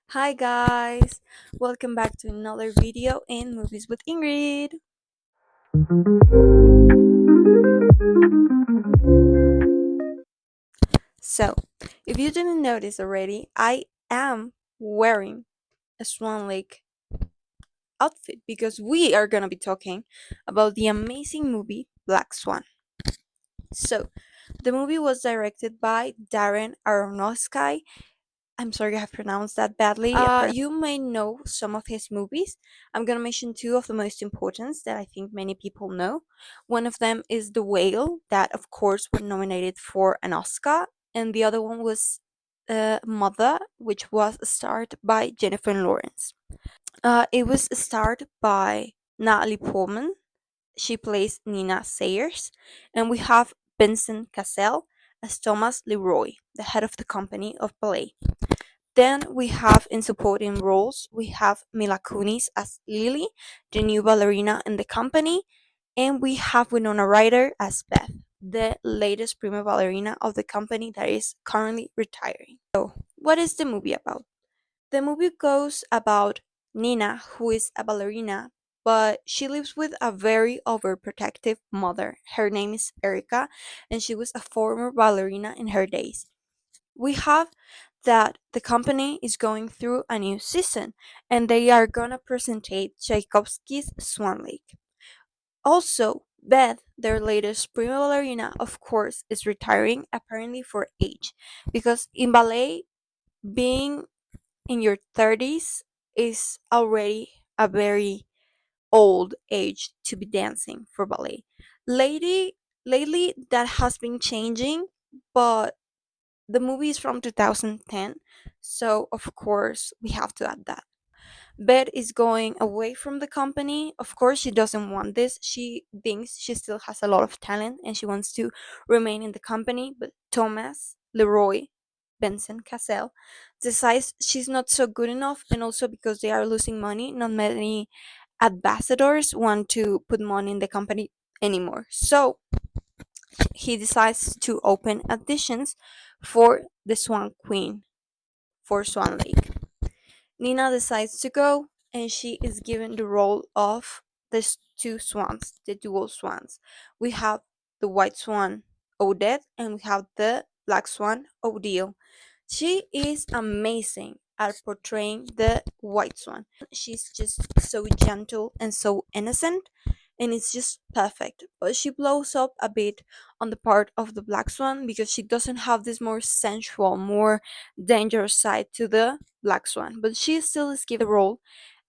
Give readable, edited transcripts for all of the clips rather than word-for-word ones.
Hi guys, welcome back to another video in Movies with Ingrid. So, if you didn't notice already, I am wearing a Swan Lake outfit because we are gonna be talking about the amazing movie Black Swan. So, the movie was directed by Darren Aronofsky. I'm sorry I pronounced that badly. You may know some of his movies. I'm gonna mention two of the most important that I think many people know. One of them is The Whale, that of course was nominated for an Oscar, and the other one was Mother, which was starred by Jennifer Lawrence. It was starred by Natalie Portman. She plays Nina Sayers, and we have Vincent Cassell as Thomas Leroy, the head of the company of ballet. Then we have in supporting roles, we have Mila Kunis as Lily, the new ballerina in the company, and we have Winona Ryder as Beth, the latest prima ballerina of the company that is currently retiring. So, what is the movie about? The movie goes about Nina, who is a ballerina, but she lives with a very overprotective mother. Her name is Erica, and she was a former ballerina in her days. We have that the company is going through a new season and they are gonna presentate Tchaikovsky's Swan Lake. Also, Beth, their latest prima ballerina, of course, is retiring apparently for age because in ballet, being in your 30s is already a very old age to be dancing for ballet. Lady, lately, that has been changing, but the movie is from 2010, so of course we have to add that. Beth is going away from the company. Of course, she doesn't want this. She thinks she still has a lot of talent and she wants to remain in the company. But Thomas, Leroy, Benson, Cassell decides she's not so good enough, and also because they are losing money, not many ambassadors want to put money in the company anymore. So he decides to open auditions for the Swan Queen for Swan Lake. Nina decides to go, and she is given the role of the two swans, the dual swans. We have the white swan, Odette, and we have the black swan, Odile. She is amazing at portraying the white swan. She's just so gentle and so innocent, and it's just perfect. But she blows up a bit on the part of the black swan because she doesn't have this more sensual, more dangerous side to the black swan. But she still is given the role,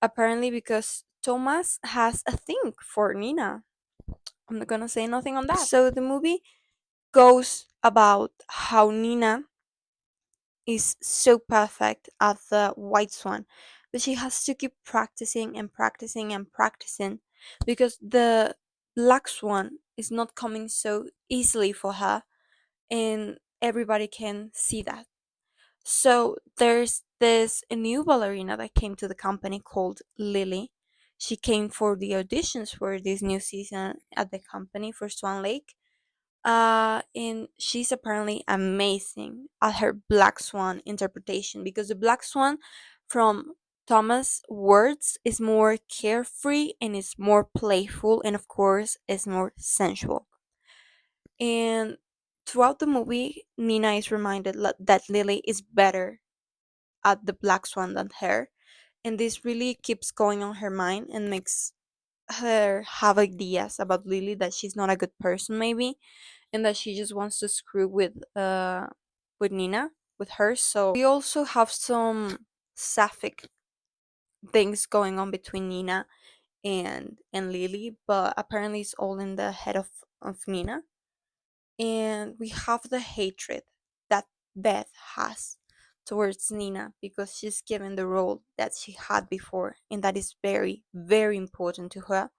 apparently because Thomas has a thing for Nina. I'm not gonna say nothing on that. So the movie goes about how Nina is so perfect at the white swan, but she has to keep practicing and practicing and practicing because the black swan is not coming so easily for her, and everybody can see that. So there's this new ballerina that came to the company called Lily. She came for the auditions for this new season at the company for Swan Lake, and she's apparently amazing at her Black Swan interpretation because the Black Swan from Thomas' words is more carefree and is more playful, and of course is more sensual. And throughout the movie, Nina is reminded that Lily is better at the Black Swan than her, and this really keeps going on her mind and makes her have ideas about Lily, that she's not a good person maybe, and that she just wants to screw with Nina, with her. So we also have some sapphic things going on between Nina and Lily, but apparently it's all in the head of Nina. And we have the hatred that Beth has towards Nina because she's given the role that she had before, and that is very, very important to her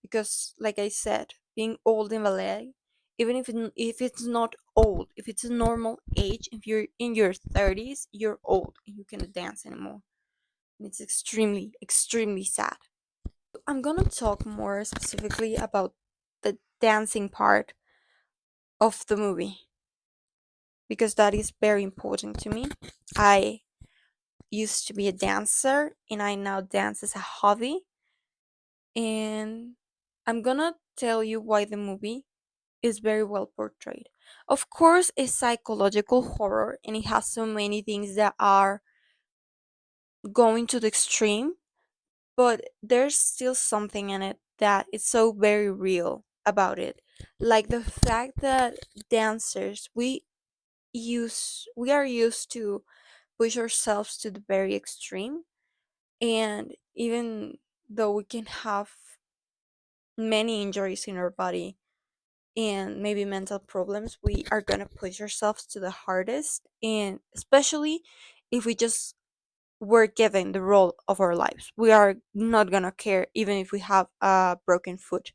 because, like I said, being old in ballet, even if it's not old, if it's a normal age, if you're in your 30s, you're old and you cannot dance anymore. And it's extremely, extremely sad. I'm gonna talk more specifically about the dancing part of the movie because that is very important to me. I used to be a dancer and I now dance as a hobby. And I'm gonna tell you why the movie is very well portrayed. Of course, it's psychological horror and it has so many things that are going to the extreme, but there's still something in it that is so very real about it. Like the fact that dancers, we are used to push ourselves to the very extreme, and even though we can have many injuries in our body and maybe mental problems, we are going to push ourselves to the hardest, and especially if we just were given the role of our lives, we are not going to care even if we have a broken foot.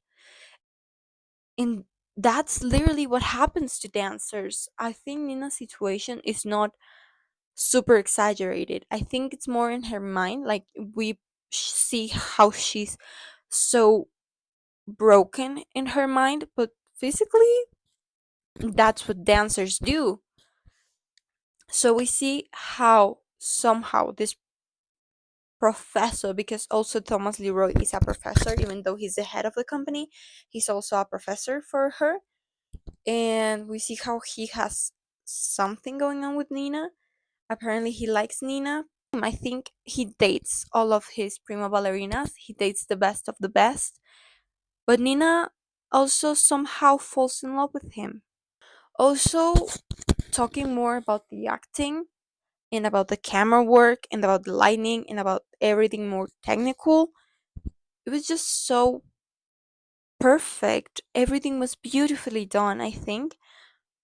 And that's literally what happens to dancers. I think Nina's situation is not super exaggerated. I think it's more in her mind. Like we see how she's so broken in her mind, but physically, that's what dancers do. So we see how somehow this professor, because also Thomas Leroy is a professor, even though he's the head of the company, he's also a professor for her. And we see how he has something going on with Nina. Apparently, he likes Nina. I think he dates all of his prima ballerinas, he dates the best of the best. But Nina also somehow falls in love with him. Also, talking more about the acting and about the camera work and about the lighting and about everything more technical, it was just so perfect. Everything was beautifully done, I think.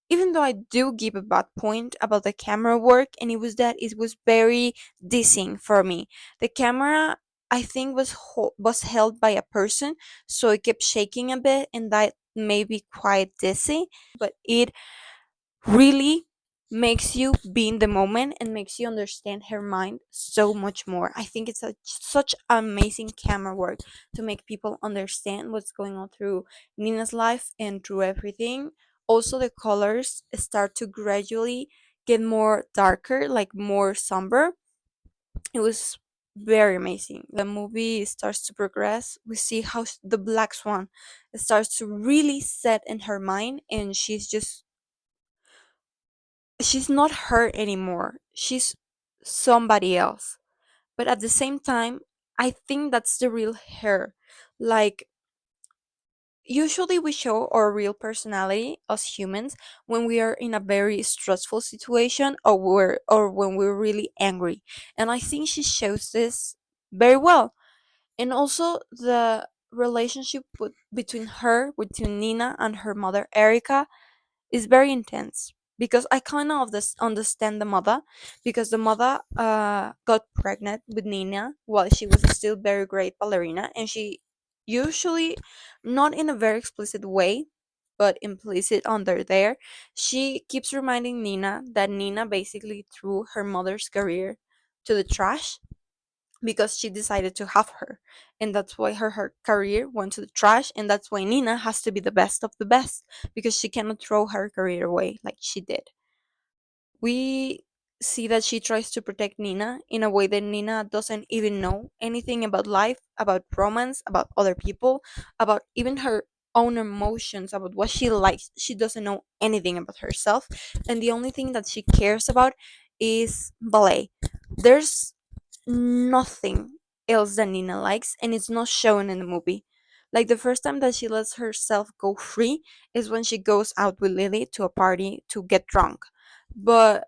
Even though I do give a bad point about the camera work, and it was that it was very dizzying for me. The camera, I think, was held by a person, so it kept shaking a bit, and that made me quite dizzy. But it really makes you be in the moment and makes you understand her mind so much more. I think it's such amazing camera work to make people understand what's going on through Nina's life and through everything. Also, the colors start to gradually get more darker, like more somber. It was very amazing. The movie starts to progress. We see how the black swan starts to really set in her mind, and she's not her anymore. She's somebody else. But at the same time, I think that's the real her. Like, usually we show our real personality as humans when we are in a very stressful situation, or when we're really angry. And I think she shows this very well. And also the relationship between Nina and her mother Erica is very intense, because I kind of understand the mother, because the mother got pregnant with Nina while she was still very great ballerina, and she usually, not in a very explicit way, but implicit under there, she keeps reminding Nina that Nina basically threw her mother's career to the trash because she decided to have her, and that's why her career went to the trash, and that's why Nina has to be the best of the best, because she cannot throw her career away like she did. We see that she tries to protect Nina in a way that Nina doesn't even know anything about life, about romance, about other people, about even her own emotions, about what she likes. She doesn't know anything about herself, and the only thing that she cares about is ballet. There's nothing else that Nina likes, and it's not shown in the movie. Like the first time that she lets herself go free is when she goes out with Lily to a party to get drunk. But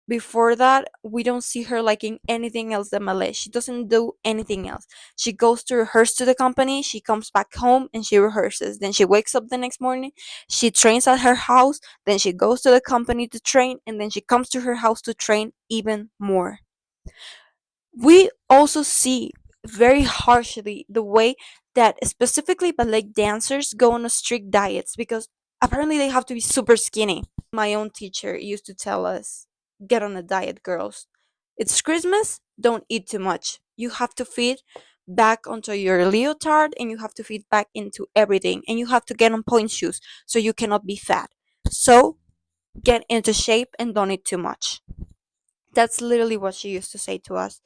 before that, we don't see her liking anything else than ballet. She doesn't do anything else. She goes to rehearse to the company, she comes back home and she rehearses. Then she wakes up the next morning, she trains at her house, then she goes to the company to train, and then she comes to her house to train even more. We also see very harshly the way that specifically ballet dancers go on a strict diets, because apparently they have to be super skinny. My own teacher used to tell us, get on a diet, girls. It's Christmas, don't eat too much. You have to feed back onto your leotard, and you have to feed back into everything, and you have to get on point shoes so you cannot be fat. So get into shape and don't eat too much. That's literally what she used to say to us.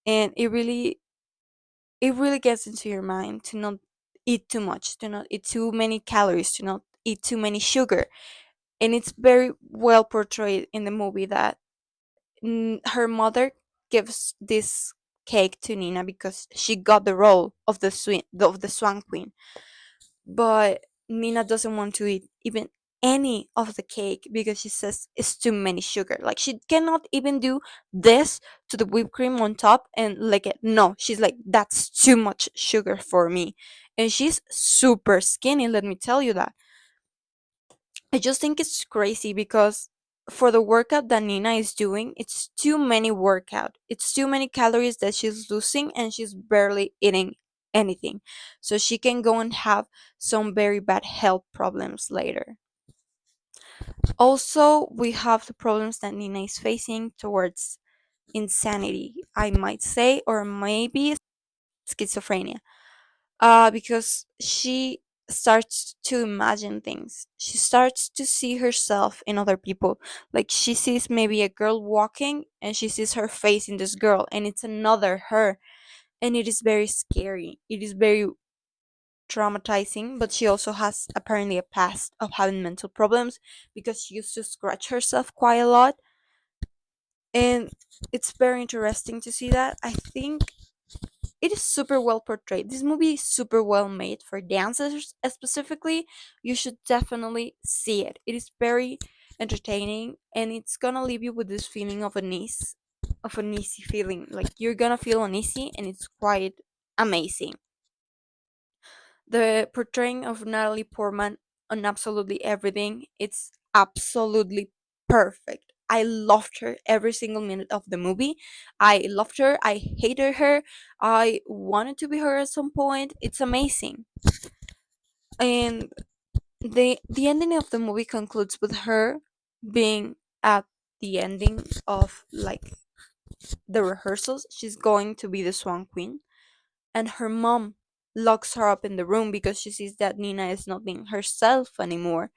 And it really gets into your mind to not eat too much, to not eat too many calories, to not eat too many sugar. And it's very well portrayed in the movie that her mother gives this cake to Nina because she got the role of the Swan Queen, but Nina doesn't want to eat even any of the cake because she says it's too many sugar. Like she cannot even do this to the whipped cream on top and like it. No, she's like that's too much sugar for me, and she's super skinny. Let me tell you that. I just think it's crazy because for the workout that Nina is doing, it's too many workout. It's too many calories that she's losing and she's barely eating anything. So she can go and have some very bad health problems later. Also, we have the problems that Nina is facing towards insanity, I might say, or maybe schizophrenia. Because she starts to imagine things. She starts to see herself in other people. Like she sees maybe a girl walking and she sees her face in this girl and it's another her. And it is very scary. It is very traumatizing, but she also has apparently a past of having mental problems because she used to scratch herself quite a lot. And it's very interesting to see that. I think it is super well portrayed. This movie is super well made for dancers specifically. You should definitely see it. It is very entertaining and it's gonna leave you with this feeling of an easy feeling. Like you're gonna feel uneasy and it's quite amazing. The portraying of Natalie Portman on absolutely everything, it's absolutely perfect. I loved her every single minute of the movie. I loved her. I hated her. I wanted to be her at some point. It's amazing. And the ending of the movie concludes with her being at the ending of like the rehearsals. She's going to be the Swan Queen and her mom locks her up in the room because she sees that Nina is not being herself anymore.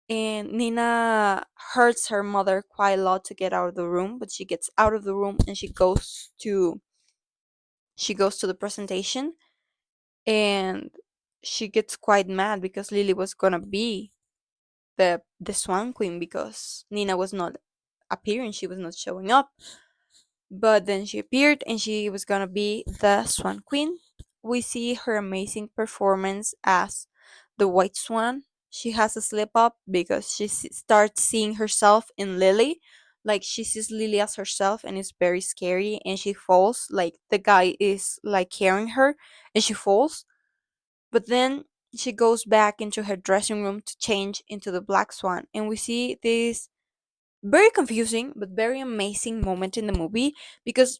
And Nina hurts her mother quite a lot to get out of the room, but she gets out of the room and she goes to the presentation and she gets quite mad because Lily was gonna be the Swan Queen because Nina was not appearing, she was not showing up. But then she appeared and she was gonna be the Swan Queen. We see her amazing performance as the White Swan. She has a slip up because she starts seeing herself in Lily. Like she sees Lily as herself and it's very scary and she falls. Like the guy is like carrying her and she falls. But then she goes back into her dressing room to change into the Black Swan. And we see this very confusing but very amazing moment in the movie because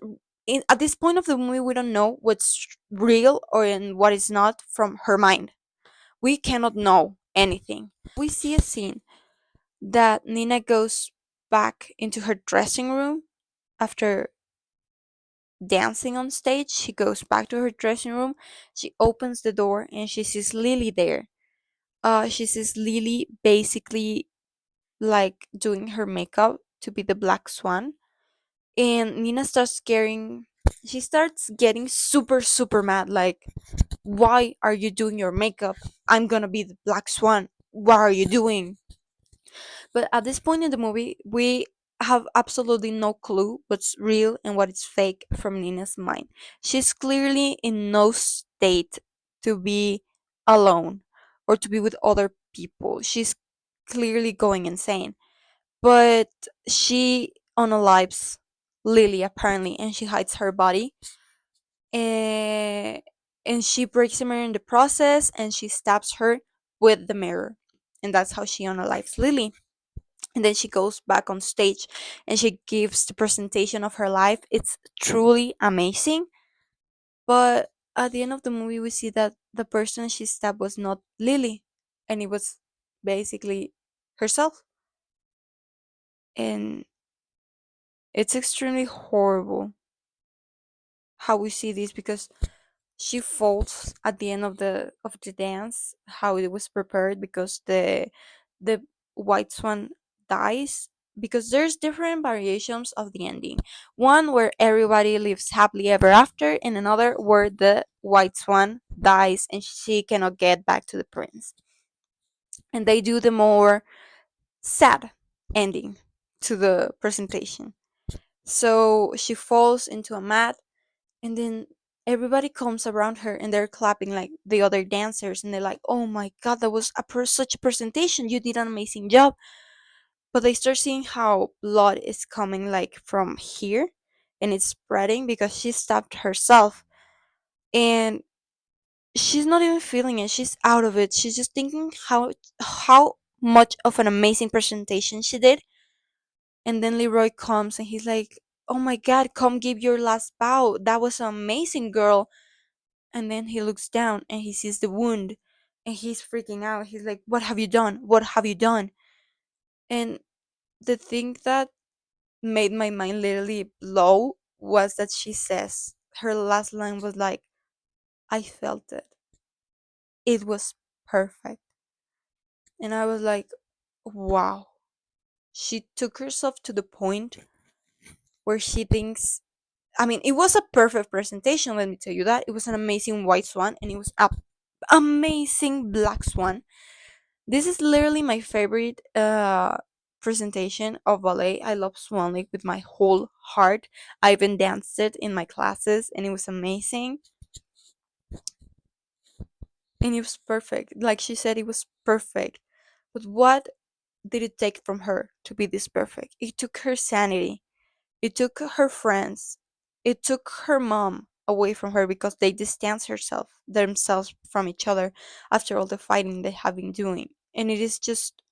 at this point of the movie we don't know what's real or in what is not from her mind. We cannot know anything. We see a scene that Nina goes back into her dressing room after dancing on stage. She goes back to her dressing room, she opens the door and she sees Lily there. She sees Lily basically like doing her makeup to be the Black Swan, and Nina starts scaring. She starts getting super mad. Like, why are you doing your makeup? I'm gonna be the Black Swan. What are you doing? But at this point in the movie, we have absolutely no clue what's real and what is fake from Nina's mind. She's clearly in no state to be alone or to be with other people. She's clearly going insane. But she unalives Lily apparently and she hides her body. And, and she breaks a mirror in the process and she stabs her with the mirror. And that's how she unalives Lily. And then she goes back on stage and she gives the presentation of her life. It's truly amazing. But at the end of the movie, we see that the person she stabbed was not Lily, and it was basically herself. And it's extremely horrible how we see this because she falls at the end of the dance, how it was prepared because the white swan dies because there's different variations of the ending. One where everybody lives happily ever after, and another where the white swan dies and she cannot get back to the prince. And they do the more sad ending to the presentation. So she falls into a mat, and then everybody comes around her and they're clapping like the other dancers, and they're like, "Oh my god, that was such a presentation! You did an amazing job." But they start seeing how blood is coming like from here, and it's spreading because she stabbed herself, and she's not even feeling it. She's out of it. She's just thinking how much of an amazing presentation she did. And then Leroy comes and he's like, "Oh my god, come give your last bow. That was amazing, girl." And then he looks down and he sees the wound, and he's freaking out. He's like, "What have you done? What have you done?" And the thing that made my mind literally blow was that she says, her last line was like, "I felt it. It was perfect." And I was like, wow. She took herself to the point where she thinks, I mean, it was a perfect presentation, let me tell you that. It was an amazing white swan, and it was a amazing black swan. This is literally my favorite presentation of ballet. I love Swan Lake with my whole heart. I even danced it in my classes, and it was amazing. And it was perfect. Like she said, it was perfect. But what did it take from her to be this perfect? It took her sanity. It took her friends. It took her mom away from her because they distanced themselves from each other after all the fighting they have been doing. And it is just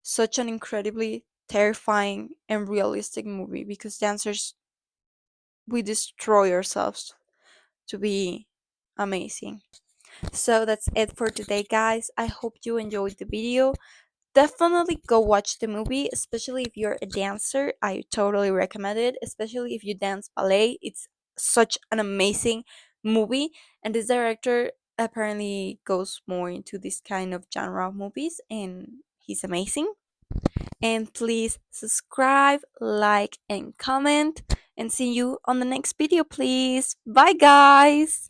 such an incredibly terrifying and realistic movie because dancers, we destroy ourselves to be amazing. So that's it for today, guys. I hope you enjoyed the video. Definitely go watch the movie, especially if you're a dancer. I totally recommend it, especially if you dance ballet. It's such an amazing movie, and this director apparently goes more into this kind of genre of movies, and he's amazing. And please subscribe, like, and comment, and see you on the next video, please. Bye, guys.